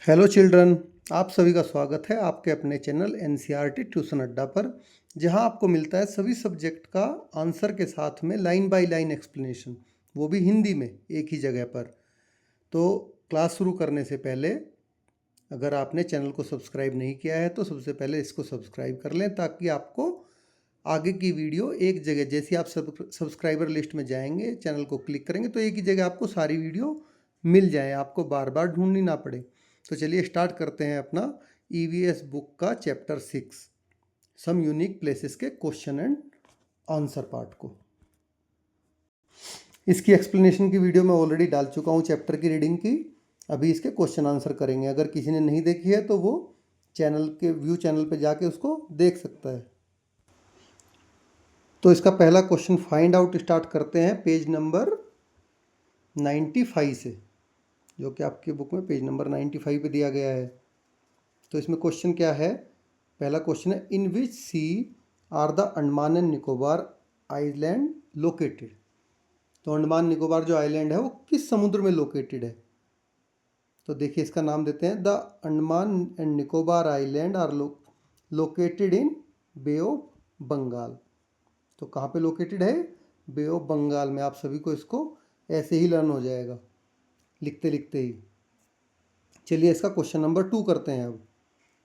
Hello children, आप सभी का स्वागत है आपके अपने चैनल एनसीईआरटी ट्यूशन अड्डा पर, जहां आपको मिलता है सभी सब्जेक्ट का आंसर के साथ में लाइन बाय लाइन एक्सप्लेनेशन, वो भी हिंदी में एक ही जगह पर। तो क्लास शुरू करने से पहले अगर आपने चैनल को सब्सक्राइब नहीं किया है तो सबसे पहले इसको सब्सक्राइब कर लें, ताकि आपको आगे की वीडियो एक जगह, जैसे आप सब्सक्राइबर लिस्ट में जाएंगे, चैनल को क्लिक करेंगे तो एक ही जगह आपको सारी वीडियो मिल जाए, आपको बार बार ढूंढनी ना पड़े। तो चलिए स्टार्ट करते हैं अपना ईवीएस बुक का चैप्टर 6 सम यूनिक प्लेसेस के क्वेश्चन एंड आंसर पार्ट को। इसकी एक्सप्लेनेशन की वीडियो मैं ऑलरेडी डाल चुका हूँ, चैप्टर की रीडिंग की। अभी इसके क्वेश्चन आंसर करेंगे। अगर किसी ने नहीं देखी है तो वो चैनल पे जाके उसको देख सकता है। तो इसका पहला क्वेश्चन फाइंड आउट स्टार्ट करते हैं पेज नंबर 95 से, जो कि आपकी बुक में पेज नंबर 95 पे दिया गया है। तो इसमें क्वेश्चन क्या है? पहला क्वेश्चन है, in which sea are the Andaman and Nicobar island located. तो अंडमान निकोबार जो आइलैंड है वो किस समुद्र में लोकेटेड है? तो देखिए इसका नाम देते हैं, the Andaman and Nicobar island are located in Bay of Bengal. तो कहाँ पे लोकेटेड है? बे ऑफ बंगाल में। आप सभी को इसको ऐसे ही लर्न हो जाएगा लिखते लिखते ही। चलिए इसका क्वेश्चन नंबर 2 करते हैं अब।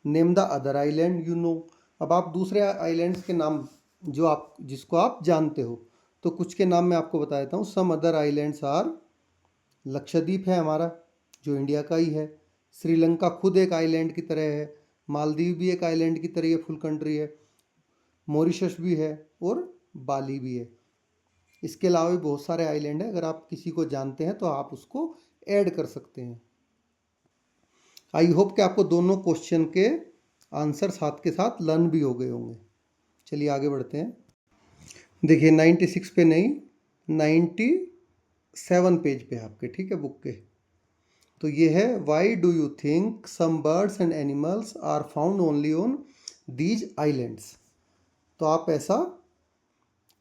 Name the other island you know. अब आप दूसरे आइलैंड्स के नाम जिसको आप जानते हो, तो कुछ के नाम मैं आपको बता देता हूँ। Some other islands are, Lakshadweep है हमारा जो इंडिया का ही है। श्रीलंका खुद एक आइलैंड की तरह है। मालदीव भी एक आइलैंड की तरह फुल कंट्री है। मॉरिशस भी है और बाली भी है। इसके अलावा भी बहुत सारे आइलैंड हैं। अगर आप किसी को जानते हैं तो आप उसको ऐड कर सकते हैं। आई होप कि आपको दोनों क्वेश्चन के आंसर साथ के साथ लर्न भी हो गए होंगे। चलिए आगे बढ़ते हैं। देखिए 96 पे नहीं, 97 पेज पे आपके, ठीक है, बुक के। तो ये है, why do you think some birds and animals are found only on these islands. तो आप ऐसा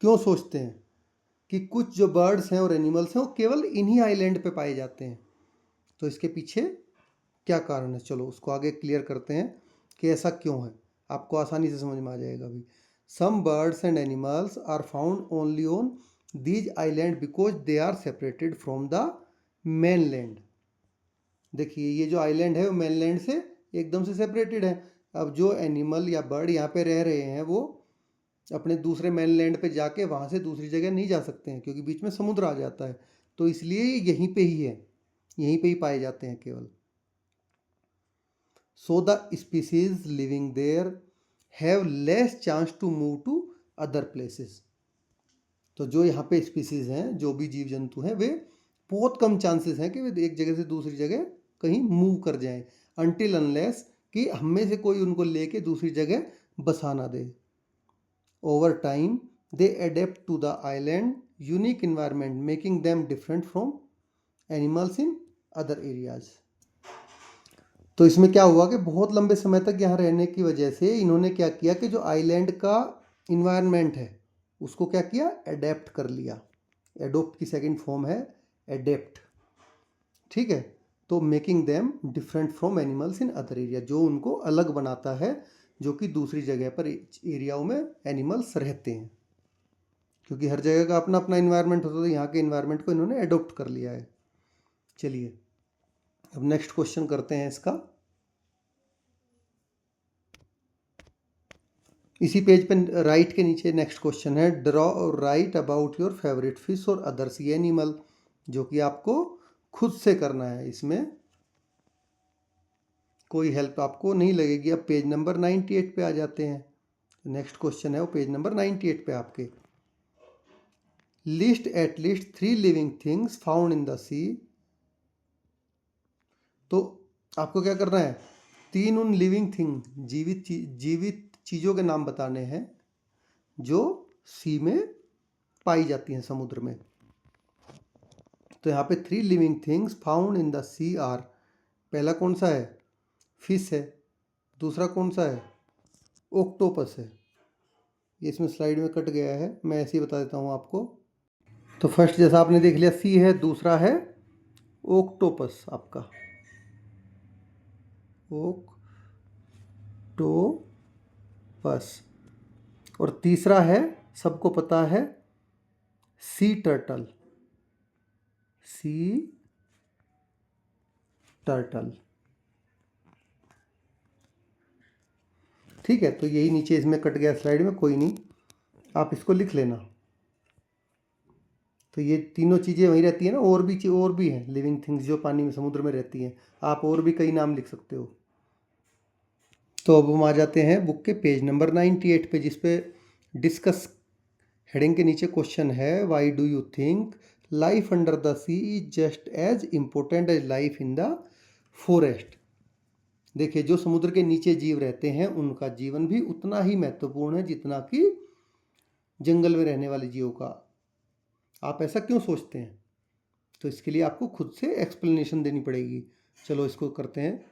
क्यों सोचते हैं कि कुछ जो बर्ड्स हैं और एनिमल्स हैं वो केवल इन्हीं आइलैंड पे पाए जाते हैं? तो इसके पीछे क्या कारण है? चलो उसको आगे क्लियर करते हैं कि ऐसा क्यों है। आपको आसानी से समझ में आ जाएगा अभी। Some birds and animals are found only on these island because they are separated from the mainland. देखिए ये जो आइलैंड है वो मेनलैंड से एकदम से सेपरेटेड है। अब जो एनिमल या बर्ड यहाँ पे रह रहे हैं वो अपने दूसरे मेनलैंड पे जाके वहाँ से दूसरी जगह नहीं जा सकते हैं, क्योंकि बीच में समुद्र आ जाता है। तो इसलिए यहीं पे ही है, यहीं पे ही पाए जाते हैं केवल। So the species living there have less chance to move to other places. तो जो यहाँ पे स्पीसीज हैं, जो भी जीव जंतु हैं, वे बहुत कम चांसेस हैं कि वे एक जगह से दूसरी जगह कहीं मूव कर जाएं, अनटिल अनलेस कि हम में से कोई उनको लेके दूसरी जगह बसा ना दे। Over time they adapt to the island unique environment making them different from animals in other areas. तो इसमें क्या हुआ कि बहुत लंबे समय तक यहाँ रहने की वजह से इन्होंने क्या किया कि जो आइलैंड का इन्वायरमेंट है उसको क्या किया? अडेप्ट कर लिया। एडोप्ट की सेकंड फॉर्म है एडेप्ट, ठीक है। तो making them different from animals in other area, जो उनको अलग बनाता है, जो कि दूसरी जगह पर एरियाओं में एनिमल्स रहते हैं। क्योंकि हर जगह का अपना अपना इन्वायरमेंट होता है, तो यहाँ के इन्वायरमेंट को इन्होंने एडोप्ट कर लिया है। चलिए अब नेक्स्ट क्वेश्चन करते हैं इसका। इसी पेज पे राइट के नीचे नेक्स्ट क्वेश्चन है, ड्रॉ और right about your favourite fish और अदर सी एनिमल, जो कि आपको खुद से करना है। इसमें कोई हेल्प आपको नहीं लगेगी। अब पेज नंबर 98 पे आ जाते हैं। नेक्स्ट क्वेश्चन है वो पेज नंबर 98 पे आपके। List at least 3 living things found in the sea. तो आपको क्या करना है? 3 उन लिविंग थिंग, जीवित चीज़ों के नाम बताने हैं जो सी में पाई जाती हैं, समुद्र में। तो यहाँ पे 3 living things found in the sea are. पहला कौन सा है? फिश है। दूसरा कौन सा है? ऑक्टोपस है। ये इसमें स्लाइड में कट गया है, मैं ऐसे ही बता देता हूँ आपको। तो फर्स्ट जैसा आपने देख लिया सी है, दूसरा है ऑक्टोपस आपका। ऑक्टोपस। और तीसरा है, सबको पता है, सी टर्टल। सी टर्टल, ठीक है। तो यही नीचे इसमें कट गया स्लाइड में, कोई नहीं, आप इसको लिख लेना। तो ये तीनों चीज़ें वहीं रहती है ना, और भी हैं लिविंग थिंग्स जो पानी में, समुद्र में रहती हैं। आप और भी कई नाम लिख सकते हो। तो अब हम आ जाते हैं बुक के पेज नंबर 98 पे, जिस पे डिस्कस हेडिंग के नीचे क्वेश्चन है, why do you think life under the sea is just as important as life in the forest. देखिए, जो समुद्र के नीचे जीव रहते हैं उनका जीवन भी उतना ही महत्वपूर्ण है जितना कि जंगल में रहने वाले जीवों का। आप ऐसा क्यों सोचते हैं? तो इसके लिए आपको खुद से एक्सप्लेनेशन देनी पड़ेगी। चलो इसको करते हैं।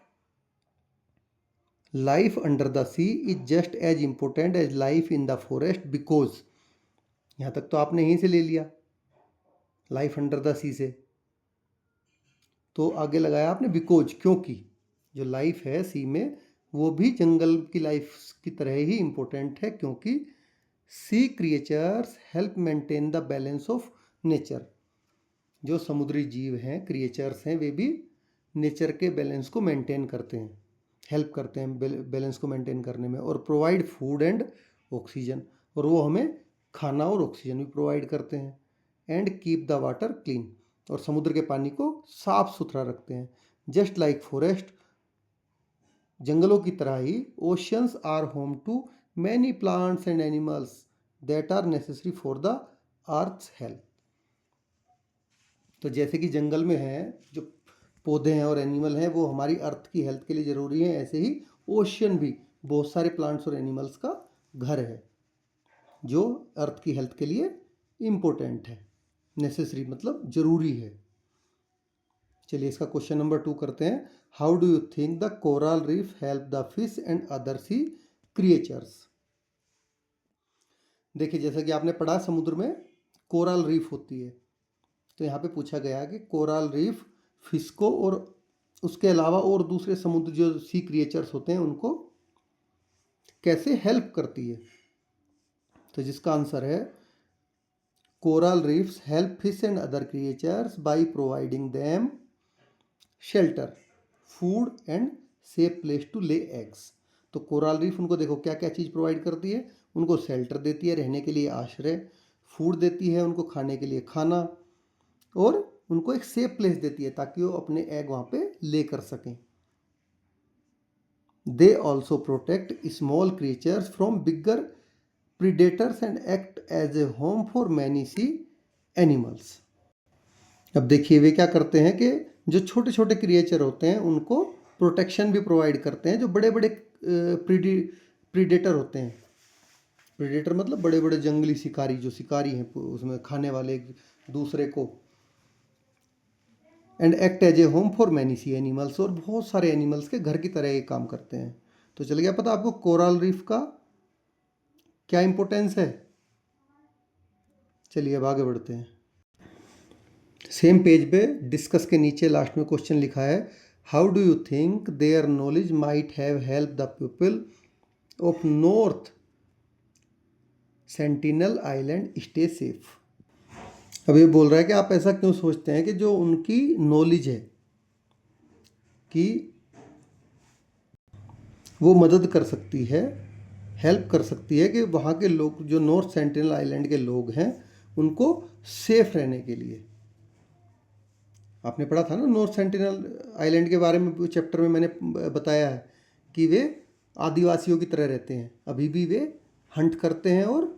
Life under the sea is just as important as life in the forest because, यहाँ तक तो आपने यहीं से ले लिया, लाइफ अंडर द सी से। तो आगे लगाया आपने बिकॉज, क्योंकि जो लाइफ है सी में वो भी जंगल की लाइफ की तरह ही इम्पोर्टेंट है, क्योंकि sea creatures help maintain the balance of nature. जो समुद्री जीव हैं, क्रिएचर्स हैं, वे भी नेचर के बैलेंस को मेंटेन करते हैं, हेल्प करते हैं बैलेंस को मेंटेन करने में। और प्रोवाइड फूड एंड ऑक्सीजन, और वो हमें खाना और ऑक्सीजन भी प्रोवाइड करते हैं। And keep the water clean, और समुद्र के पानी को साफ सुथरा रखते हैं। जस्ट लाइक फॉरेस्ट, जंगलों की तरह ही oceans are home to many plants and animals that are necessary for the earth's health. तो जैसे कि जंगल में है जो पौधे हैं और एनिमल हैं वो हमारी अर्थ की हेल्थ के लिए ज़रूरी हैं, ऐसे ही ओशियन भी बहुत सारे प्लांट्स और एनिमल्स का घर है जो अर्थ की हेल्थ के लिए इम्पोर्टेंट है। नेसेसरी मतलब ज़रूरी है। चलिए इसका क्वेश्चन नंबर 2 करते हैं। How do you think the coral reef help the fish and other sea creatures. देखिए, जैसा कि आपने पढ़ा समुद्र में कोरल रीफ होती है, तो यहाँ पे पूछा गया कि कोरल रीफ फिश को और उसके अलावा और दूसरे समुद्र जो सी क्रिएचर्स होते हैं उनको कैसे हेल्प करती है। तो जिसका आंसर है, coral reefs help fish and other creatures by providing them shelter, food and safe place to lay eggs. तो कोरल रीफ उनको देखो क्या क्या चीज़ प्रोवाइड करती है। उनको शेल्टर देती है, रहने के लिए आश्रय, फूड देती है उनको खाने के लिए खाना, और उनको एक सेफ प्लेस देती है ताकि वो अपने एग वहाँ पे ले कर सकें। They also protect small creatures from bigger predators and act as a home for many sea animals. अब देखिए वे क्या करते हैं कि जो छोटे छोटे क्रिएचर होते हैं उनको प्रोटेक्शन भी प्रोवाइड करते हैं। जो बड़े बड़े प्रीडेटर होते हैं, प्रीडेटर मतलब बड़े बड़े जंगली शिकारी, जो शिकारी हैं उसमें खाने वाले एक दूसरे को। And act as a home for many sea animals, और बहुत सारे एनिमल्स के घर की तरह ये काम करते हैं। तो चल गया पता आपको कोरल रीफ का क्या इंपॉर्टेंस है। चलिए अब आगे बढ़ते हैं। सेम पेज पे डिस्कस के नीचे लास्ट में क्वेश्चन लिखा है, how do you think their knowledge might have help the people of North Sentinel Island stay safe. अब ये बोल रहा है कि आप ऐसा क्यों सोचते हैं कि जो उनकी नॉलेज है कि वो मदद कर सकती है, हेल्प कर सकती है कि वहाँ के लोग जो नॉर्थ सेंटिनल आइलैंड के लोग हैं उनको सेफ रहने के लिए। आपने पढ़ा था ना नॉर्थ सेंटिनल आइलैंड के बारे में, चैप्टर में मैंने बताया है कि वे आदिवासियों की तरह रहते हैं। अभी भी वे हंट करते हैं और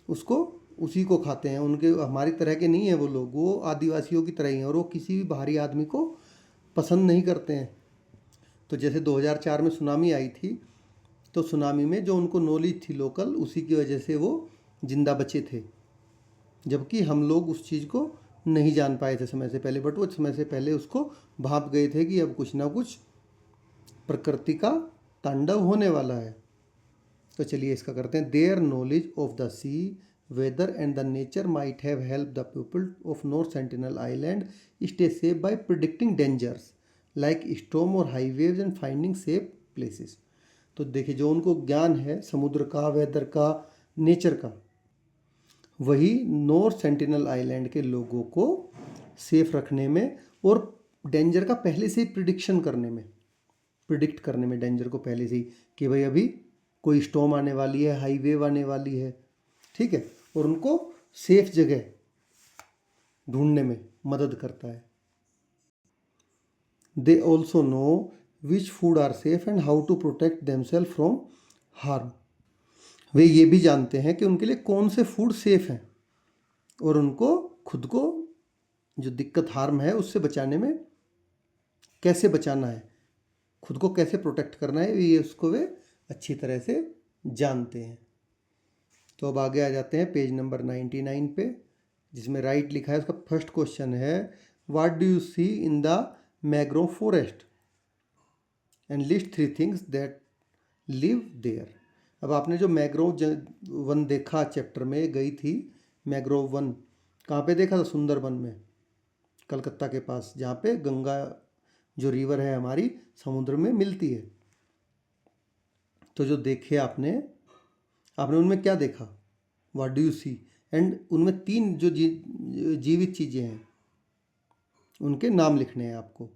उसको उसी को खाते हैं। उनके हमारी तरह के नहीं हैं वो लोग, वो आदिवासियों की तरह ही हैं, और वो किसी भी बाहरी आदमी को पसंद नहीं करते हैं। तो जैसे 2004 में सुनामी आई थी, तो सुनामी में जो उनको नॉलेज थी लोकल, उसी की वजह से वो जिंदा बचे थे, जबकि हम लोग उस चीज़ को नहीं जान पाए थे समय से पहले। बट वो समय से पहले उसको भाप गए थे कि अब कुछ ना कुछ प्रकृति का तांडव होने वाला है। तो चलिए इसका करते हैं। Their knowledge of the sea weather and the nature might have help the people of North Sentinel Island stay safe by predicting dangers like storm और high waves and finding safe places. तो देखिए, जो उनको ज्ञान है समुद्र का, weather का, नेचर का, वही नॉर्थ सेंटिनल आइलैंड के लोगों को सेफ रखने में और डेंजर का पहले से ही प्रिडिक्ट करने में डेंजर को पहले से ही, कि भाई अभी कोई स्टॉर्म आने वाली है, हाई वेव आने वाली है, ठीक है, और उनको सेफ जगह ढूंढने में मदद करता है। They also know which food are safe and how to protect themselves from harm. वे ये भी जानते हैं कि उनके लिए कौन से फूड सेफ हैं और उनको खुद को जो दिक्कत, हार्म है, उससे बचाने में कैसे बचाना है, खुद को कैसे प्रोटेक्ट करना है, ये उसको वे अच्छी तरह से जानते हैं। तो अब आगे आ जाते हैं पेज नंबर 99 पे, जिसमें राइट लिखा है। उसका फर्स्ट क्वेश्चन है, what do you see in the mangrove forest and list 3 things that live there. अब आपने जो मैंग्रोव वन देखा, चैप्टर में गई थी मैंग्रोव वन, कहाँ पे देखा था? सुंदरबन में, कलकत्ता के पास, जहाँ पे गंगा जो रिवर है हमारी समुद्र में मिलती है। तो जो देखे आपने उनमें क्या देखा? What do you see? And उनमें 3 जो जीवित चीज़ें हैं उनके नाम लिखने हैं आपको।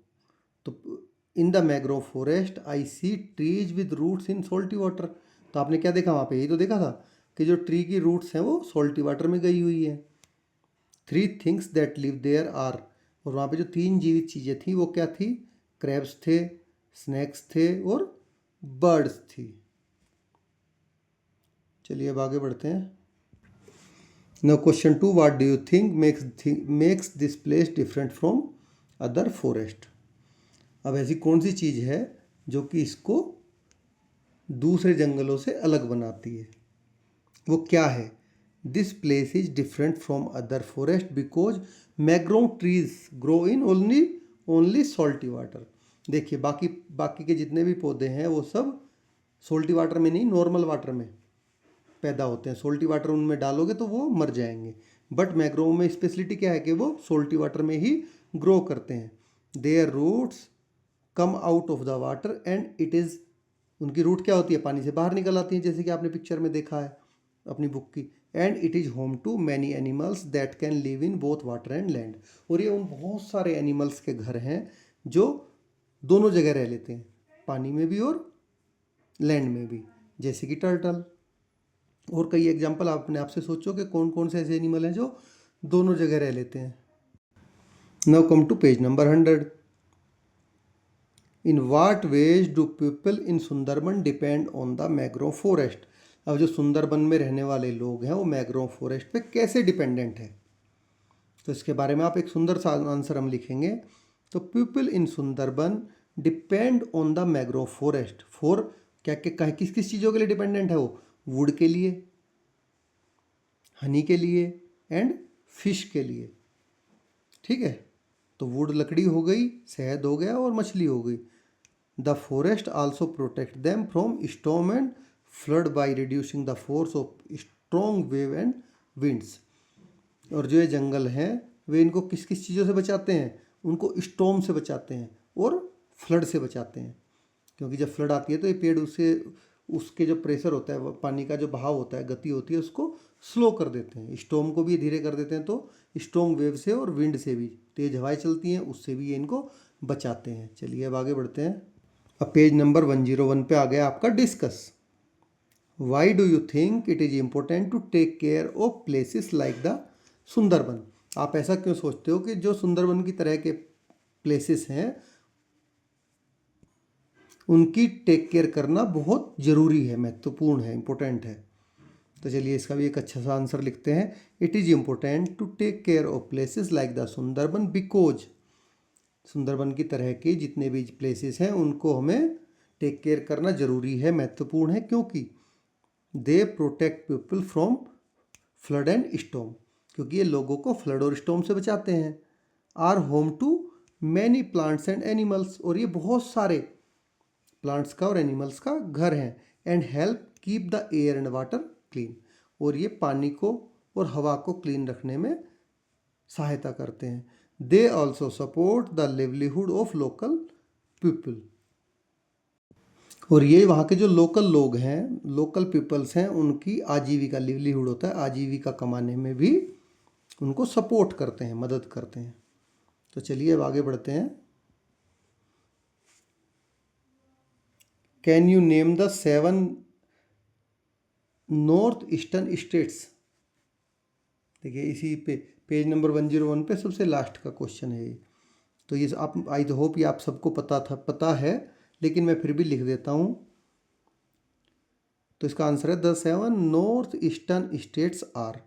तो in the mangrove forest I see trees with roots in salty water. तो आपने क्या देखा वहाँ पे? यही तो देखा था कि जो ट्री की रूट्स हैं वो सॉल्टी वाटर में गई हुई है। 3 things that live there are, और वहाँ पे जो 3 जीवित चीज़ें थी वो क्या थी? क्रैब्स थे, स्नैक्स थे और बर्ड्स थी। चलिए अब आगे बढ़ते हैं। Now question 2, what do you think makes this place different from other forest. अब ऐसी कौन सी चीज़ है जो कि इसको दूसरे जंगलों से अलग बनाती है? वो क्या है? This place is different from other forest because mangrove trees grow in only salty water. देखिए, बाकी के जितने भी पौधे हैं वो सब सॉल्टी वाटर में नहीं, नॉर्मल वाटर में पैदा होते हैं। सॉल्टी वाटर उनमें डालोगे तो वो मर जाएंगे, बट मैंग्रोव में स्पेशलिटी क्या है कि वो सॉल्टी वाटर में ही ग्रो करते हैं। Their roots come out of the water and it is, उनकी रूट क्या होती है? पानी से बाहर निकल आती हैं, जैसे कि आपने पिक्चर में देखा है अपनी बुक की। And it is home to many animals that can live in both water and land. और ये उन बहुत सारे एनिमल्स के घर हैं जो दोनों जगह रह लेते हैं, पानी में भी और लैंड में भी, जैसे कि टर्टल। और कई एग्जाम्पल आप अपने आप से सोचो कि कौन कौन से ऐसे एनिमल हैं जो दोनों जगह रह लेते हैं। Now come to page number 100। In what ways do people in Sundarban depend on the mangrove forest. अब जो सुंदरबन में रहने वाले लोग हैं वो मैंग्रोव फॉरेस्ट पे कैसे डिपेंडेंट है? तो इसके बारे में आप एक सुंदर सा आंसर हम लिखेंगे। तो people in Sundarban depend on the mangrove forest for क्या क्या, किस किस चीज़ों के लिए डिपेंडेंट है वो? वुड के लिए, हनी के लिए एंड फिश के लिए, ठीक है। तो वुड लकड़ी हो गई, शहद हो गया और मछली हो गई। The forest also protect them from storm and flood by reducing the force of strong wave and winds. और जो ये जंगल हैं वे इनको किस किस चीज़ों से बचाते हैं? उनको स्टॉर्म से बचाते हैं और फ्लड से बचाते हैं, क्योंकि जब फ्लड आती है तो ये पेड़ उसके जो प्रेशर होता है, पानी का जो बहाव होता है, गति होती है, उसको स्लो कर देते हैं। स्टॉर्म को भी धीरे कर देते हैं। तो स्टॉर्म वेव से और विंड से भी, तेज हवाएं चलती हैं, उससे भी ये इनको बचाते हैं। चलिए अब आगे बढ़ते हैं। अब पेज नंबर 101 पे आ गया आपका discuss. Why do you think it is important to take care of places like the Sundarban. आप ऐसा क्यों सोचते हो कि जो सुंदरबन की तरह के प्लेसेस हैं उनकी टेक केयर करना बहुत ज़रूरी है, महत्वपूर्ण है, इम्पोर्टेंट है? तो चलिए इसका भी एक अच्छा सा आंसर लिखते हैं। It is important to take care of places like the Sundarban because, Sundarban की तरह के जितने भी प्लेसेस हैं उनको हमें टेक केयर करना ज़रूरी है, महत्वपूर्ण है, क्योंकि they protect people from flood and storm, क्योंकि ये लोगों को फ्लड और स्टॉर्म से बचाते हैं। Are home to many plants and animals, और ये बहुत सारे प्लांट्स का और एनिमल्स का घर हैं। And help keep the air and water clean, और ये पानी को और हवा को क्लीन रखने में सहायता करते हैं। They also support the livelihood of local people. और ये वहाँ के जो लोकल लोग हैं, लोकल पीपल्स हैं, उनकी आजीविका, लिवलीहुड होता है, आजीविका कमाने में भी उनको सपोर्ट करते हैं, मदद करते हैं। तो चलिए अब आगे बढ़ते हैं। Can you name the 7 north eastern states. देखिए इसी पे पेज नंबर 101 पे सबसे लास्ट का क्वेश्चन है ये। तो ये आप, आई होप ये आप सबको पता है, लेकिन मैं फिर भी लिख देता हूँ। तो इसका आंसर है the 7 north eastern states are.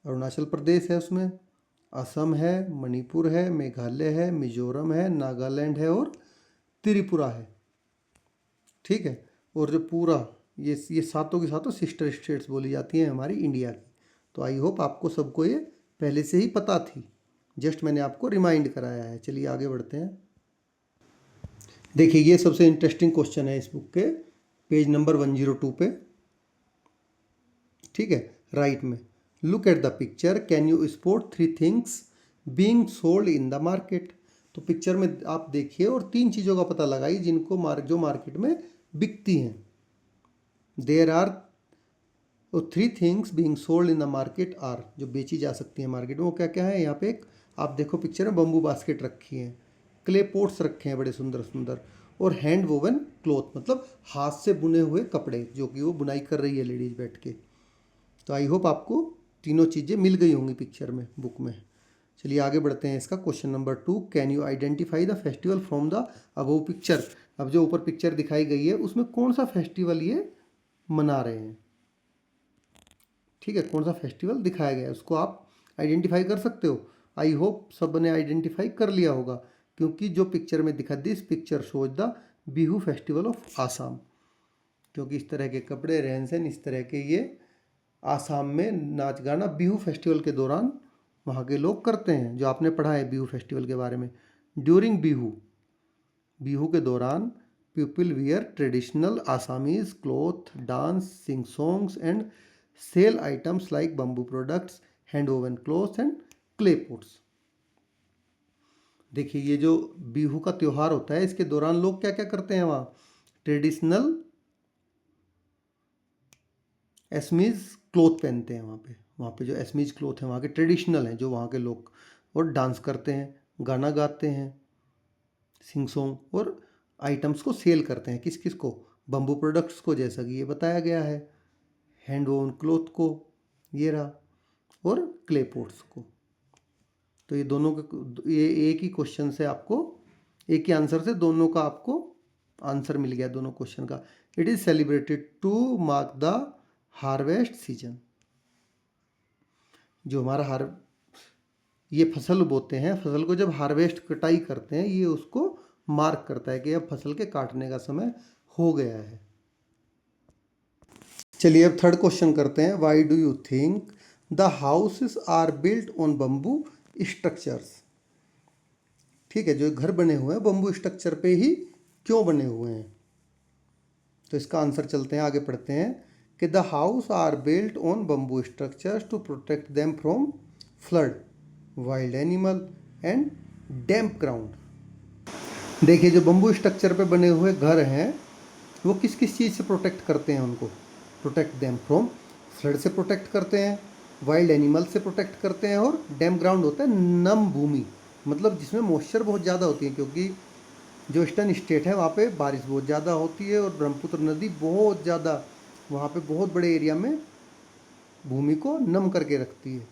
Arunachal Pradesh है, उसमें असम है, मणिपुर है, मेघालय है, मिजोरम है, नागालैंड है और त्रिपुरा है। ठीक है। और जो पूरा ये सातों की सातों सिस्टर स्टेट्स बोली जाती हैं हमारी इंडिया की। तो आई होप आपको सबको ये पहले से ही पता थी, जस्ट मैंने आपको रिमाइंड कराया है। चलिए आगे बढ़ते हैं। देखिए ये सबसे इंटरेस्टिंग क्वेश्चन है इस बुक के, पेज नंबर 102 पे। ठीक है, राइट में look at the picture, can you spot 3 things being sold in the market. तो पिक्चर में आप देखिए और 3 चीज़ों का पता लगाइए जिनको जो मार्केट में बिकती हैं। There are 3 things being sold in the market are, जो बेची जा सकती हैं मार्केट में, वो क्या क्या है। यहाँ पे एक आप देखो पिक्चर में बम्बू बास्केट रखी है, क्ले पोट्स रखे हैं बड़े सुंदर सुंदर, और हैंड वोवन क्लॉथ, मतलब हाथ से बुने हुए कपड़े जो कि वो बुनाई कर रही है लेडीज बैठ के। तो आई होप आपको तीनों चीज़ें मिल गई होंगी पिक्चर में, बुक में। चलिए आगे बढ़ते हैं। इसका question number 2, can you identify the festival from the above picture. अब जो ऊपर पिक्चर दिखाई गई है उसमें कौन सा फेस्टिवल ये मना रहे हैं। ठीक है, कौन सा फेस्टिवल दिखाया गया है उसको आप आइडेंटिफाई कर सकते हो। आई होप सब ने आइडेंटिफाई कर लिया होगा, क्योंकि जो पिक्चर में दिखा, this picture shows the Bihu festival of Assam. क्योंकि इस तरह के कपड़े, रहन सहन, इस तरह के ये आसाम में नाच गाना बिहू फेस्टिवल के दौरान वहाँ के लोग करते हैं, जो आपने पढ़ा है बिहू फेस्टिवल के बारे में। ड्यूरिंग बिहू, बिहू के दौरान people wear traditional Assamese cloth, dance, sing songs and sell items like bamboo products, hand woven clothes and clay pots. देखिए ये जो बिहू का त्यौहार होता है, इसके दौरान लोग क्या क्या करते हैं वहाँ। ट्रेडिशनल एसमीज क्लॉथ पहनते हैं वहाँ पे जो एसमीज क्लॉथ हैं वहाँ के ट्रेडिशनल हैं जो वहाँ के लोग, और डांस करते हैं, गाना गाते हैं, सिंग सॉन्ग, और आइटम्स को सेल करते हैं। किस किस को, बम्बू प्रोडक्ट्स को, जैसा कि ये बताया गया है, हैंड वोवन क्लॉथ को, ये रहा, और क्ले पॉट्स को। तो ये दोनों के, ये एक ही क्वेश्चन से आपको, एक ही आंसर से दोनों का आपको आंसर मिल गया, दोनों क्वेश्चन का। It is celebrated to mark the harvest season. जो हमारा ये फसल बोते हैं, फसल को जब हार्वेस्ट कटाई करते हैं, ये उसको मार्क करता है कि अब फसल के काटने का समय हो गया है। चलिए अब थर्ड क्वेश्चन करते हैं। Why do you think the houses are built on bamboo structures. ठीक है, जो घर बने हुए हैं बम्बू स्ट्रक्चर पे ही क्यों बने हुए हैं। तो इसका आंसर चलते हैं, आगे पढ़ते हैं कि the house are built on bamboo structures to protect them from flood, wild animal and damp ground. देखिए जो बम्बू स्ट्रक्चर पे बने हुए घर हैं वो किस किस चीज़ से प्रोटेक्ट करते हैं उनको। प्रोटेक्ट देम फ्रॉम, फ्लड से प्रोटेक्ट करते हैं, वाइल्ड एनिमल से प्रोटेक्ट करते हैं, और डैम्प ग्राउंड होता है नम भूमि, मतलब जिसमें मॉइस्चर बहुत ज़्यादा होती है, क्योंकि जो ईस्टर्न स्टेट है वहाँ पे बारिश बहुत ज़्यादा होती है और ब्रह्मपुत्र नदी बहुत ज़्यादा वहाँ पे बहुत बड़े एरिया में भूमि को नम करके रखती है।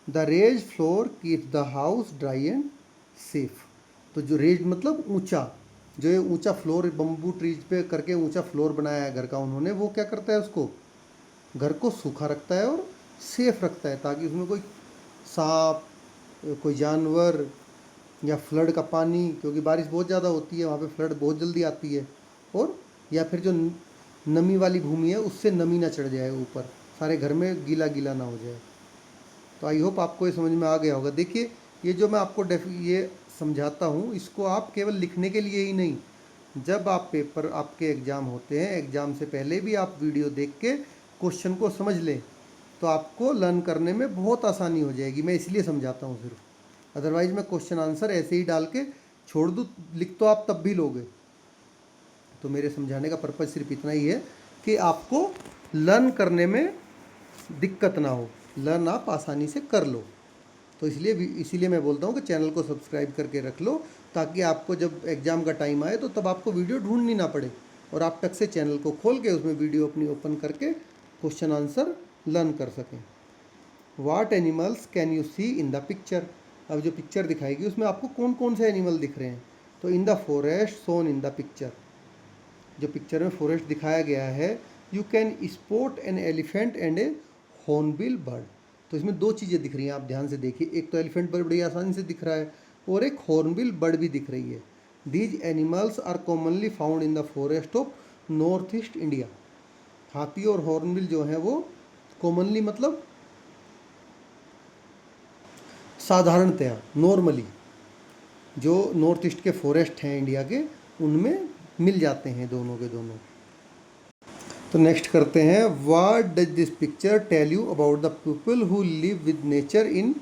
The raised floor keep the house dry and safe. तो जो रेज मतलब ऊंचा, जो ये ऊंचा फ्लोर बम्बू ट्रीज पे करके ऊंचा फ्लोर बनाया है घर का उन्होंने, वो क्या करता है, उसको घर को सूखा रखता है और सेफ रखता है, ताकि उसमें कोई सांप, कोई जानवर या फ्लड का पानी, क्योंकि बारिश बहुत ज़्यादा होती है वहाँ पे, फ्लड बहुत जल्दी आती है, और या फिर जो नमी वाली भूमि है उससे नमी ना चढ़ जाए ऊपर, सारे घर में गीला गीला ना हो जाए। तो आई होप आपको ये समझ में आ गया होगा। देखिए ये जो मैं आपको ये समझाता हूँ, इसको आप केवल लिखने के लिए ही नहीं, जब आप पेपर, आपके एग्ज़ाम होते हैं, एग्ज़ाम से पहले भी आप वीडियो देख के क्वेश्चन को समझ लें, तो आपको लर्न करने में बहुत आसानी हो जाएगी। मैं इसलिए समझाता हूँ सिर्फ, अदरवाइज़ मैं क्वेश्चन आंसर ऐसे ही डाल के छोड़ दूँ लिख तो आप तब भी लोगे। तो मेरे समझाने का पर्पज़ सिर्फ इतना ही है कि आपको लर्न करने में दिक्कत ना हो, लर्न आप आसानी से कर लो। तो इसीलिए मैं बोलता हूँ कि चैनल को सब्सक्राइब करके रख लो, ताकि आपको जब एग्ज़ाम का टाइम आए तो तब आपको वीडियो ढूंढनी ना पड़े और आप टक से चैनल को खोल के उसमें वीडियो अपनी ओपन करके क्वेश्चन आंसर लर्न कर सकें। What animals can you see in the picture. अब जो पिक्चर दिखाएगी उसमें आपको कौन कौन से एनिमल दिख रहे हैं। तो in the forest shown in the picture, जो पिक्चर में फॉरेस्ट दिखाया गया है, you can spot an elephant and a hornbill bird. तो इसमें दो चीज़ें दिख रही हैं, आप ध्यान से देखिए। एक तो एलिफेंट बर्ड बड़ी आसानी से दिख रहा है और एक हॉर्नबिल बर्ड भी दिख रही है। These animals are commonly found in the forest of north east India. हाथी और हॉर्नबिल जो हैं वो कॉमनली मतलब साधारणतया नॉर्मली जो नॉर्थ ईस्ट के फॉरेस्ट हैं इंडिया के, उनमें मिल जाते हैं दोनों के दोनों। तो नेक्स्ट करते हैं, what does this picture tell you about the people who live with nature in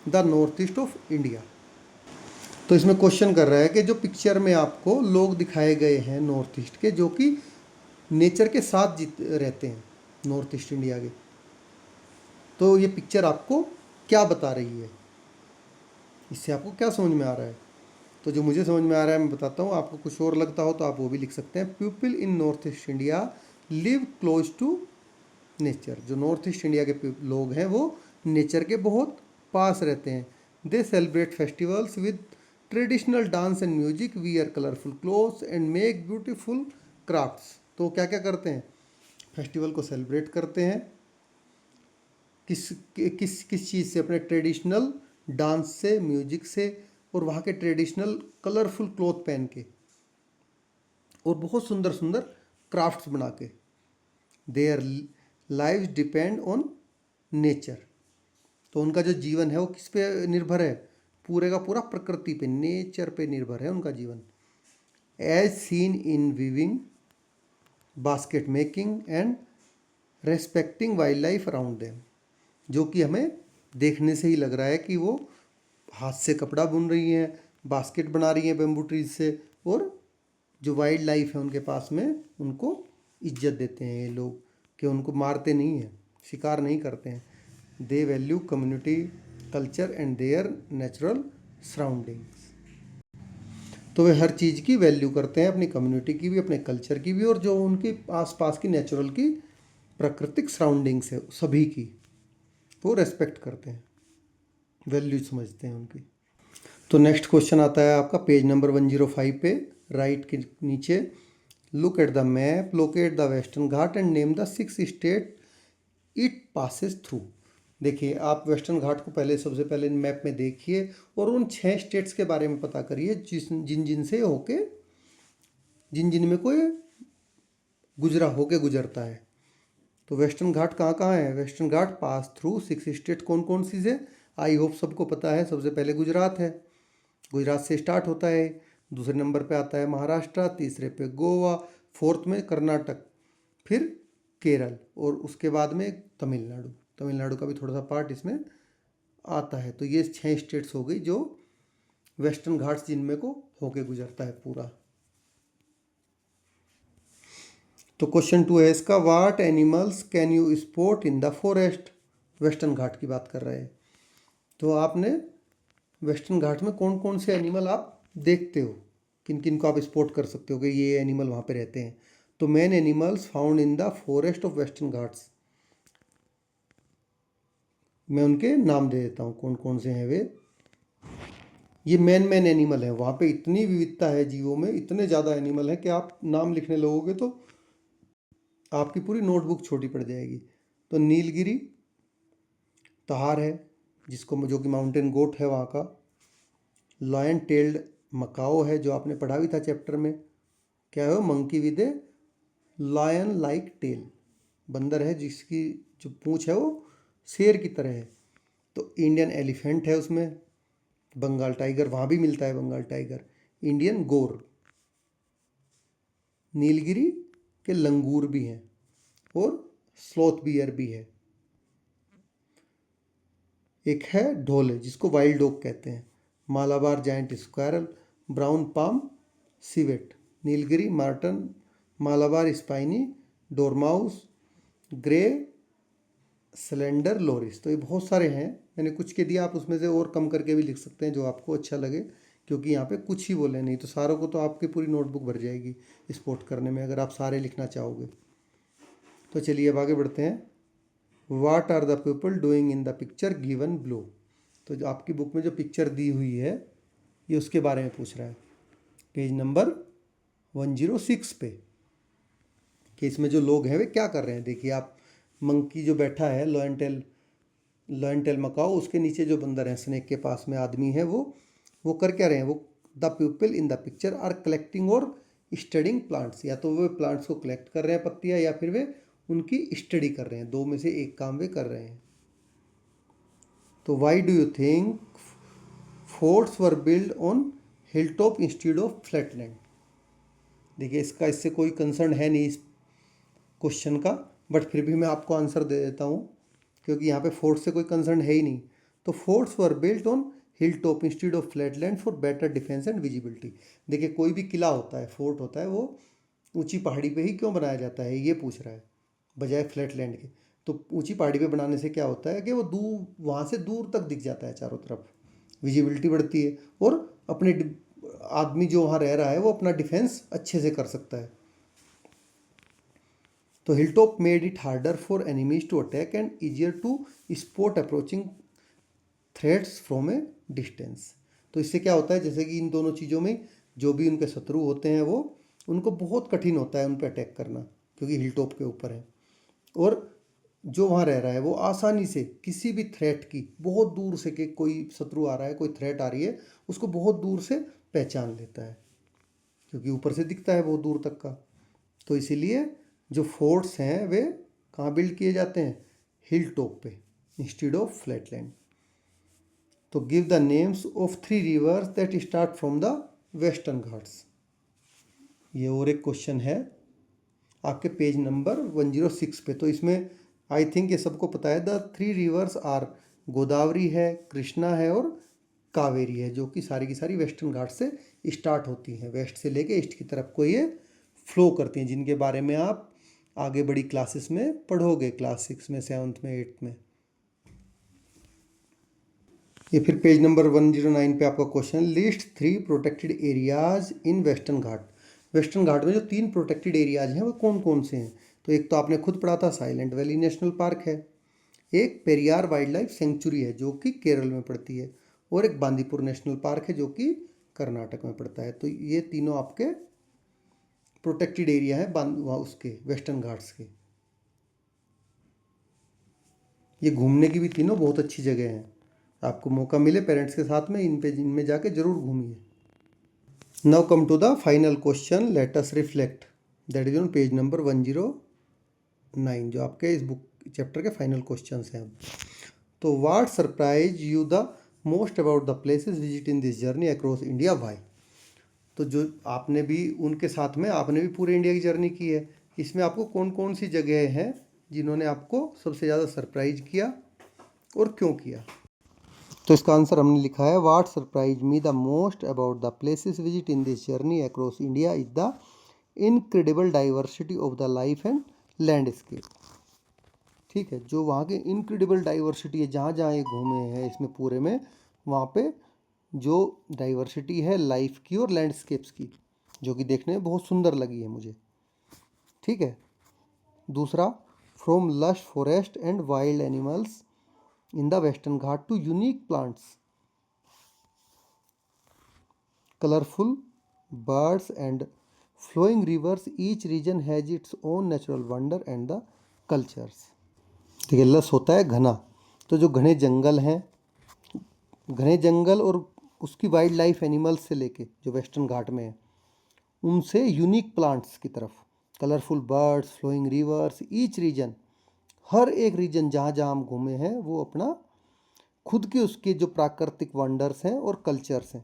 the north east of India. तो इसमें क्वेश्चन कर रहा है कि जो पिक्चर में आपको लोग दिखाए गए हैं नॉर्थ ईस्ट के, जो कि नेचर के साथ रहते हैं नॉर्थ ईस्ट इंडिया के, तो ये पिक्चर आपको क्या बता रही है, इससे आपको क्या समझ में आ रहा है। तो जो मुझे समझ में आ रहा है मैं बताता हूँ, आपको कुछ और लगता हो तो आप वो भी लिख सकते हैं। People in north east India live close to nature. जो नॉर्थ ईस्ट इंडिया के लोग हैं वो नेचर के बहुत पास रहते हैं। दे celebrate festivals with traditional dance and music, wear colourful clothes and make beautiful crafts. तो क्या क्या करते हैं, फेस्टिवल को सेलिब्रेट करते हैं किस किस किस चीज़ से, अपने ट्रेडिशनल डांस से, म्यूजिक से, और वहाँ के ट्रेडिशनल कलरफुल क्लॉथ पहन के, और बहुत सुंदर सुंदर क्राफ्ट्स बना के। Their lives depend on nature. तो उनका जो जीवन है वो किस पे निर्भर है, पूरे का पूरा प्रकृति पे, नेचर पे निर्भर है उनका जीवन। As seen in weaving, basket making and respecting wild life around them. जो कि हमें देखने से ही लग रहा है कि वो हाथ से कपड़ा बुन रही हैं, बास्केट बना रही हैं बेम्बू ट्रीज से, और जो वाइल्ड लाइफ है उनके पास में उनको इज्जत देते हैं ये लोग, कि उनको मारते नहीं हैं, शिकार नहीं करते हैं। दे value community, culture and there natural surroundings. तो वे हर चीज़ की वैल्यू करते हैं, अपनी कम्युनिटी की भी, अपने कल्चर की भी, और जो उनकी आसपास की नेचुरल की प्राकृतिक सराउंडिंग्स है सभी की वो रेस्पेक्ट करते हैं, वैल्यू समझते हैं उनकी। तो नेक्स्ट क्वेश्चन आता है आपका पेज नंबर 105 पे, राइट के नीचे। Look at the map, locate the Western Ghat and name the 6 state it passes through. देखिए, आप वेस्टर्न घाट को पहले सबसे पहले मैप में देखिए और उन 6 स्टेट्स के बारे में पता करिए जिन से होके, जिन में कोई होके गुजरता है। तो वेस्टर्न घाट कहाँ कहाँ है, वेस्टर्न घाट पास थ्रू 6 स्टेट कौन कौन सी है, आई होप सबको पता है। सबसे पहले गुजरात है, गुजरात से स्टार्ट होता है। दूसरे नंबर पे आता है महाराष्ट्र, तीसरे पे गोवा, फोर्थ में कर्नाटक, फिर केरल, और उसके बाद में तमिलनाडु। तमिलनाडु का भी थोड़ा सा पार्ट इसमें आता है। तो ये 6 स्टेट्स हो गई जो वेस्टर्न घाट्स जिनमें को होके गुजरता है पूरा। तो क्वेश्चन 2 है इसका, what animals can you spot in the forest. Western Ghat की बात कर रहे हैं, तो आपने वेस्टर्न घाट में कौन कौन से एनिमल आप देखते हो, किन किन को आप स्पॉट कर सकते हो कि ये एनिमल वहाँ पे रहते हैं। तो main animals found in the forest of western Ghats, मैं उनके नाम दे देता हूँ कौन कौन से हैं वे। ये मेन एनिमल है, वहाँ पे इतनी विविधता है जीवों में, इतने ज़्यादा एनिमल हैं कि आप नाम लिखने लगोगे तो आपकी पूरी नोटबुक छोटी पड़ जाएगी। तो नीलगिरी तहार है, जो कि माउंटेन गोट है वहाँ का। लॉयन टेल्ड मकाओ है, जो आपने पढ़ा भी था चैप्टर में, क्या है वो, monkey with a lion like tail, बंदर है जिसकी जो पूंछ है वो शेर की तरह है। तो इंडियन एलिफेंट है उसमें, बंगाल टाइगर वहाँ भी मिलता है, बंगाल टाइगर, इंडियन गोर, नीलगिरी के लंगूर भी हैं, और स्लॉथ बियर भी है। एक है ढोले जिसको वाइल्ड डॉग कहते हैं, Malabar giant squirrel, brown palm civet, Nilgiri marten, Malabar spiny, dormouse, grey slender loris. तो ये बहुत सारे हैं, मैंने कुछ के दिया, आप उसमें से और कम करके भी लिख सकते हैं जो आपको अच्छा लगे, क्योंकि यहाँ पे कुछ ही बोले, नहीं तो सारों को तो आपकी पूरी नोटबुक भर जाएगी स्पॉट करने में अगर आप सारे लिखना चाहोगे। तो चलिए अब आगे बढ़ते हैं। What are the people doing in the picture given below. तो जो आपकी बुक में जो पिक्चर दी हुई है ये उसके बारे में पूछ रहा है, पेज नंबर 106 पे, कि इसमें जो लोग हैं वे क्या कर रहे हैं। देखिए आप, मंकी जो बैठा है लॉयन टेल मकाओ, उसके नीचे जो बंदर हैं स्नेक के पास में आदमी है, वो कर क्या रहे हैं। वो the people in the picture are collecting और स्टडिंग प्लांट्स, या तो वे प्लांट्स को कलेक्ट कर रहे हैं पत्तियां, या फिर वे उनकी स्टडी कर रहे हैं, दो में से एक काम वे कर रहे हैं। तो why do you think forts were build on hill top instead of flatland. देखिए इससे कोई कंसर्न है नहीं इस क्वेश्चन का, बट फिर भी मैं आपको आंसर दे देता हूँ, क्योंकि यहाँ पे फोर्ट से कोई कंसर्न है ही नहीं। तो forts were built on hill top instead of flatland for better defence and visibility. देखिए कोई भी किला होता है, फोर्ट होता है, वो ऊंची पहाड़ी पे ही क्यों बनाया जाता है ये पूछ रहा है, बजाय फ्लैटलैंड के। तो ऊंची पहाड़ी पे बनाने से क्या होता है कि वो वहाँ से दूर तक दिख जाता है चारों तरफ, विजिबिलिटी बढ़ती है, और अपने आदमी जो वहाँ रह रहा है वो अपना डिफेंस अच्छे से कर सकता है। तो hilltop made it harder for enemies to attack and easier to spot approaching threats from a distance. तो इससे क्या होता है, जैसे कि इन दोनों चीज़ों में जो भी उनके शत्रु होते हैं वो उनको बहुत कठिन होता है उन पर अटैक करना, क्योंकि हिलटॉप के ऊपर है, और जो वहाँ रह रहा है वो आसानी से किसी भी थ्रेट की, बहुत दूर से कि कोई शत्रु आ रहा है, कोई थ्रेट आ रही है, उसको बहुत दूर से पहचान लेता है, क्योंकि ऊपर से दिखता है बहुत दूर तक का। तो इसीलिए जो फोर्ट्स हैं वे कहाँ बिल्ड किए जाते हैं, हिल टॉप पे इंस्टीड ऑफ फ्लैटलैंड। तो give the names of 3 reverse that start from the Western Ghats. ये और एक क्वेश्चन है आपके पेज नंबर 106 पे। तो इसमें आई थिंक ये सबको पता है, द 3 रिवर्स आर गोदावरी है, कृष्णा है और कावेरी है, जो कि सारी की सारी वेस्टर्न घाट से स्टार्ट होती हैं, वेस्ट से लेके ईस्ट की तरफ को ये फ्लो करती हैं, जिनके बारे में आप आगे बड़ी क्लासेस में पढ़ोगे, क्लास 6 में, 7th में, 8th में। ये फिर पेज नंबर 109 पे आपका question, list 3 protected areas in Western Ghat. Western Ghat में जो 3 प्रोटेक्टेड एरियाज हैं वो कौन कौन से हैं। तो एक तो आपने खुद पढ़ा था, साइलेंट वैली नेशनल पार्क है, एक पेरियार वाइल्ड लाइफ सेंचुरी है जो कि केरल में पड़ती है, और एक बांदीपुर नेशनल पार्क है जो कि कर्नाटक में पड़ता है। तो ये तीनों आपके प्रोटेक्टेड एरिया है उसके वेस्टर्न घाट्स के। ये घूमने की भी तीनों बहुत अच्छी जगह हैं, आपको मौका मिले पेरेंट्स के साथ में इनमें जाके जरूर घूमिए। Now come to the final question, let us reflect, that is on page number 109, जो आपके इस बुक चैप्टर के फाइनल क्वेश्चंस हैं। तो what surprise you the most about the places visit in this journey across India, why. तो जो आपने भी उनके साथ में, आपने भी पूरे इंडिया की जर्नी की है, इसमें आपको कौन कौन सी जगह हैं जिन्होंने आपको सबसे ज़्यादा सरप्राइज किया और क्यों किया। तो इसका आंसर हमने लिखा है, what surprise me the most about the places visit in this journey across India is the incredible diversity of the life and landscape. ठीक है, जो वहाँ की इनक्रेडिबल डाइवर्सिटी है, जहाँ जहाँ ये घूमे हैं इसमें पूरे में, वहाँ पे जो डाइवर्सिटी है लाइफ की और लैंडस्केप्स की, जो कि देखने में बहुत सुंदर लगी है मुझे। ठीक है, दूसरा, from lush forest and wild animals in the Western Ghat to unique plants, colourful birds and flowing rivers, each region has its own natural wonder and the cultures. देखिए, लश होता है घना, तो जो घने जंगल हैं, घने जंगल और उसकी वाइल्ड लाइफ एनिमल्स से लेके जो वेस्टर्न घाट में है, उनसे यूनिक प्लांट्स की तरफ, colourful birds, flowing rivers, each region, हर एक रीजन जहाँ जहाँ हम घूमे हैं वो अपना खुद के उसके जो प्राकृतिक वंडर्स हैं और कल्चर्स हैं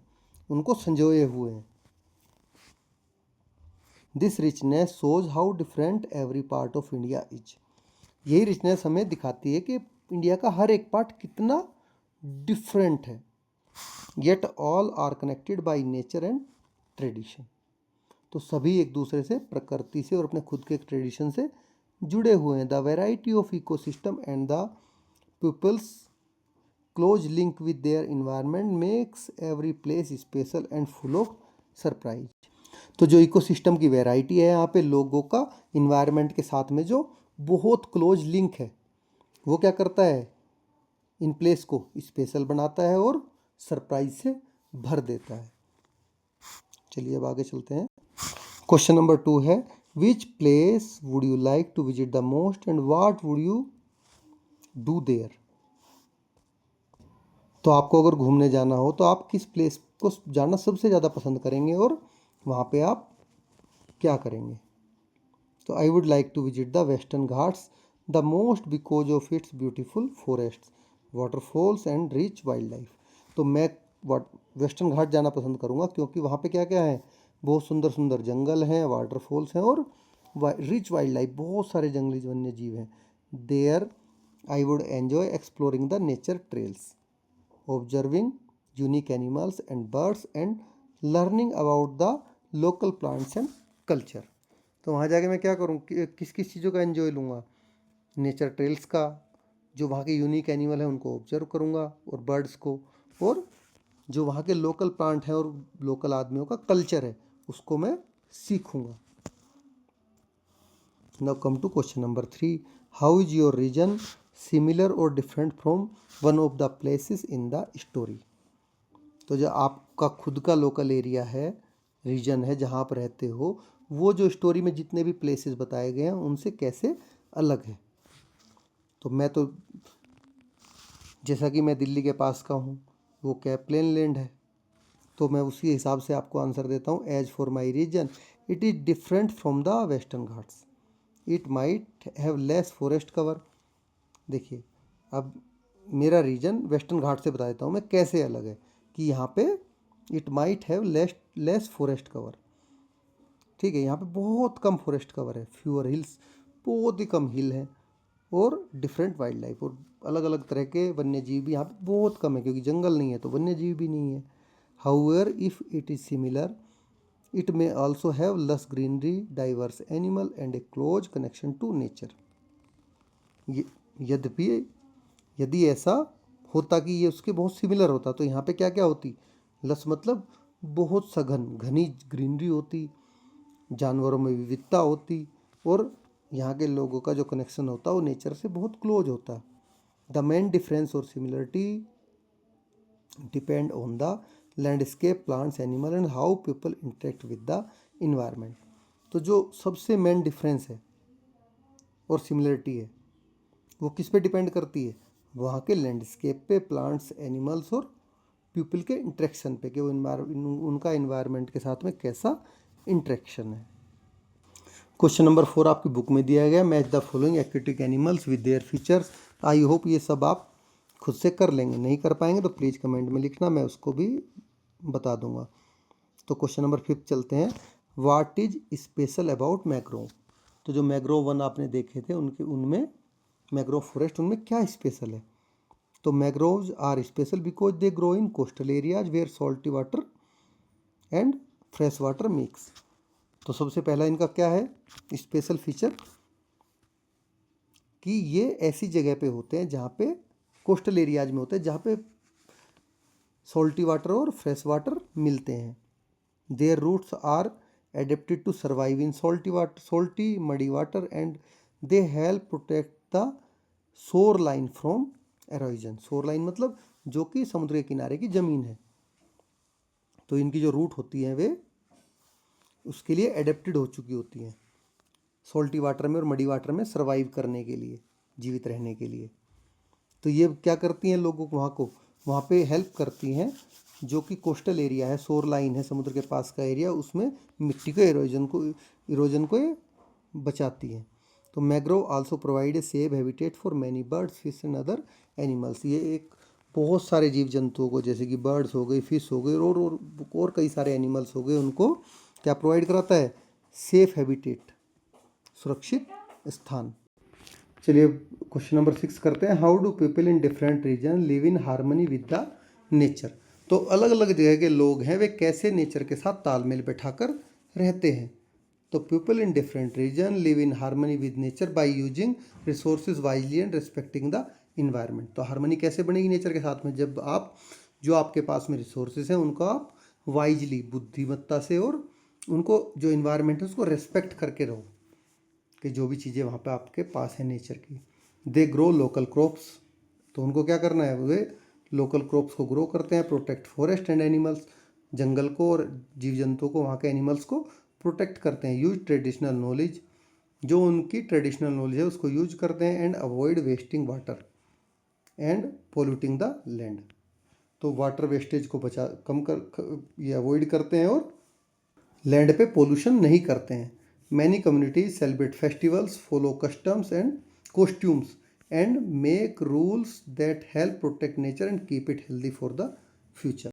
उनको संजोए हुए हैं। This richness shows how different every part of India is. यही रिचनेस हमें दिखाती है कि इंडिया का हर एक पार्ट कितना डिफरेंट है, yet all are connected by nature and tradition. तो सभी एक दूसरे से, प्रकृति से और अपने खुद के ट्रेडिशन से जुड़े हुए हैं। The variety of ecosystem and the people's close link with their environment makes every place special and full of surprise. तो जो इकोसिस्टम की वैरायटी है यहाँ पे, लोगों का इन्वायरमेंट के साथ में जो बहुत क्लोज लिंक है, वो क्या करता है, इन प्लेस को स्पेशल बनाता है और सरप्राइज से भर देता है। चलिए अब आगे चलते हैं। क्वेश्चन नंबर 2 है, which place would you like to visit the most and what would you do there. तो आपको अगर घूमने जाना हो तो आप किस प्लेस को जाना सबसे ज़्यादा पसंद करेंगे और वहाँ पे आप क्या करेंगे। तो I would like to visit the Western Ghats the most because of its beautiful forests, waterfalls and rich wild life. तो मैं वेस्टर्न घाट जाना पसंद करूँगा क्योंकि वहाँ पे क्या क्या है, बहुत सुंदर सुंदर जंगल हैं, वाटरफॉल्स हैं और रिच वाइल्ड लाइफ, बहुत सारे जंगली वन्य जीव हैं। There I would enjoy exploring the nature trails, observing unique animals and birds and learning about the local plants and culture. तो वहाँ जाके मैं क्या करूँ, किस किस चीज़ों का एंजॉय लूँगा, नेचर ट्रेल्स का, जो वहाँ के यूनिक एनिमल हैं उनको ऑब्जर्व करूँगा और बर्ड्स को, और जो वहाँ के लोकल प्लांट हैं और लोकल आदमियों का कल्चर है उसको मैं सीखूँगा। Now come to question number 3, how is your region similar और different from one of the places in the story. तो जो आपका खुद का लोकल एरिया है, रीजन है जहाँ आप रहते हो, वो जो स्टोरी में जितने भी प्लेसेस बताए गए हैं उनसे कैसे अलग है। तो मैं तो जैसा कि मैं दिल्ली के पास का हूँ, वो क्या प्लेन लैंड है, तो मैं उसी हिसाब से आपको आंसर देता हूँ। As for my region it is different from the Western Ghats, it might have less forest cover. देखिए अब मेरा रीजन वेस्टर्न घाट से बता देता हूँ मैं कैसे अलग है, कि यहाँ पे it might have less forest cover. ठीक है, यहाँ पे बहुत कम फॉरेस्ट कवर है, फ्यूअर हिल्स, बहुत ही कम हिल है, और डिफरेंट वाइल्ड लाइफ, और अलग अलग तरह के वन्य जीव भी यहाँ पे बहुत कम है, क्योंकि जंगल नहीं है तो वन्य जीव भी नहीं है। However if it is similar it may also have lush greenery, diverse animal and a close connection to nature. यद्यपि यदि ऐसा होता कि ये उसके बहुत सिमिलर होता तो यहाँ पे क्या क्या होती, लस मतलब बहुत सघन घनी ग्रीनरी होती, जानवरों में विविधता होती, और यहाँ के लोगों का जो कनेक्शन होता वो नेचर से बहुत क्लोज होता। द मेन डिफरेंस और similarity depend on the landscape, plants, animal and how people interact with the environment. तो जो सबसे मेन डिफरेंस है और सिमिलरिटी है वो किस पे डिपेंड करती है, वहाँ के लैंडस्केप पे, प्लांट्स, एनिमल्स और पीपल के इंटरेक्शन पे, कि वो उनका इन्वायरमेंट के साथ में कैसा इंटरेक्शन है। क्वेश्चन नंबर 4 आपकी बुक में दिया गया, match the following aquatic animals with their features. I hope ये सब आप खुद से कर लेंगे, नहीं कर पाएंगे तो प्लीज़ कमेंट में लिखना, मैं उसको भी बता दूंगा। तो क्वेश्चन नंबर 5 चलते हैं, what is special about mangrove. तो जो मैंग्रोव वन आपने देखे थे उनमें मैंग्रोव फॉरेस्ट, उनमें क्या स्पेशल है। तो mangroves are special because they grow in coastal areas where salty water and fresh water mix. तो सबसे पहला इनका क्या है स्पेशल फीचर, कि ये ऐसी जगह पे होते हैं जहाँ पे कोस्टल एरियाज में होते हैं, जहाँ पे सॉल्टी वाटर और फ्रेश वाटर मिलते हैं। Their roots are adapted to survive in salty muddy water and they help protect the shore line from erosion. Shore line मतलब जो कि समुद्र के किनारे की ज़मीन है, तो इनकी जो रूट होती हैं वे उसके लिए एडेप्टेड हो चुकी होती हैं सॉल्टी वाटर में और मडी वाटर में सर्वाइव करने के लिए, जीवित रहने के लिए। तो ये क्या करती हैं, लोगों को वहाँ पे हेल्प करती हैं, जो कि कोस्टल एरिया है, शोर लाइन है, समुद्र के पास का एरिया, उसमें मिट्टी के इरोजन को ये बचाती हैं। तो mangrove also provide a safe habitat for many birds, fish and other animals. ये एक बहुत सारे जीव जंतुओं को, जैसे कि बर्ड्स हो गई, फिश हो गई, और कई सारे एनिमल्स हो गए, उनको क्या प्रोवाइड कराता है, सेफ हैबिटेट, सुरक्षित स्थान। चलिए क्वेश्चन नंबर 6 करते हैं, how do people in different region live in harmony with the nature. तो अलग अलग जगह के लोग हैं, वे कैसे नेचर के साथ तालमेल बैठाकर रहते हैं। तो people in different region live in harmony with nature by using resources wisely and respecting the environment. तो हार्मनी कैसे बनेगी नेचर के साथ में, जब आप जो आपके पास में रिसोर्सेज हैं उनको आप वाइजली, बुद्धिमत्ता से, और उनको जो इन्वायरमेंट है उसको रेस्पेक्ट करके रहो, कि जो भी चीज़ें वहाँ पे आपके पास है नेचर की। दे ग्रो लोकल क्रॉप्स, तो उनको क्या करना है, वे लोकल क्रॉप्स को ग्रो करते हैं। प्रोटेक्ट फॉरेस्ट एंड एनिमल्स, जंगल को और जीव जंतुओं को, वहाँ के एनिमल्स को प्रोटेक्ट करते हैं। यूज ट्रेडिशनल नॉलेज, जो उनकी ट्रेडिशनल नॉलेज है उसको यूज करते हैं। And avoid wasting water and polluting the land, तो वाटर वेस्टेज को कम कर ये अवॉइड करते हैं और लैंड पे पोल्यूशन नहीं करते हैं। Many communities celebrate festivals, follow customs and costumes and make rules that help protect nature and keep it healthy for the future.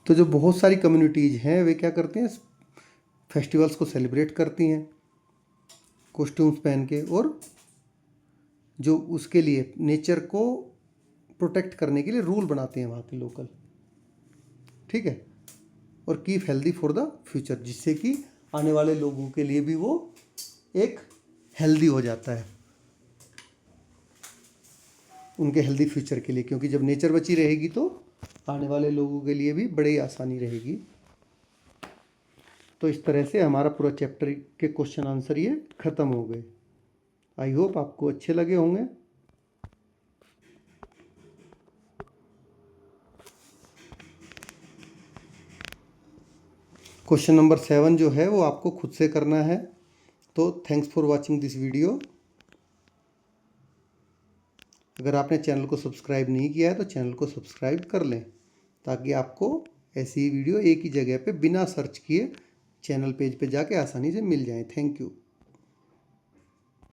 तो जो बहुत सारी कम्युनिटीज़ हैं वे क्या करते हैं, फेस्टिवल्स को सेलिब्रेट करती हैं कॉस्ट्यूम्स पहन के, और जो उसके लिए नेचर को प्रोटेक्ट करने के लिए रूल बनाते हैं वहाँ के लोकल, ठीक है, और keep healthy for the future, जिससे कि आने वाले लोगों के लिए भी वो एक हेल्दी हो जाता है, उनके हेल्दी फ्यूचर के लिए, क्योंकि जब नेचर बची रहेगी तो आने वाले लोगों के लिए भी बड़ी आसानी रहेगी। तो इस तरह से हमारा पूरा चैप्टर के क्वेश्चन आंसर ये ख़त्म हो गए। आई होप आपको अच्छे लगे होंगे। क्वेश्चन नंबर 7 जो है वो आपको खुद से करना है। तो thanks for watching this video. अगर आपने चैनल को सब्सक्राइब नहीं किया है तो चैनल को सब्सक्राइब कर लें, ताकि आपको ऐसी वीडियो एक ही जगह पे बिना सर्च किए चैनल पेज पे जाके आसानी से मिल जाए। Thank you.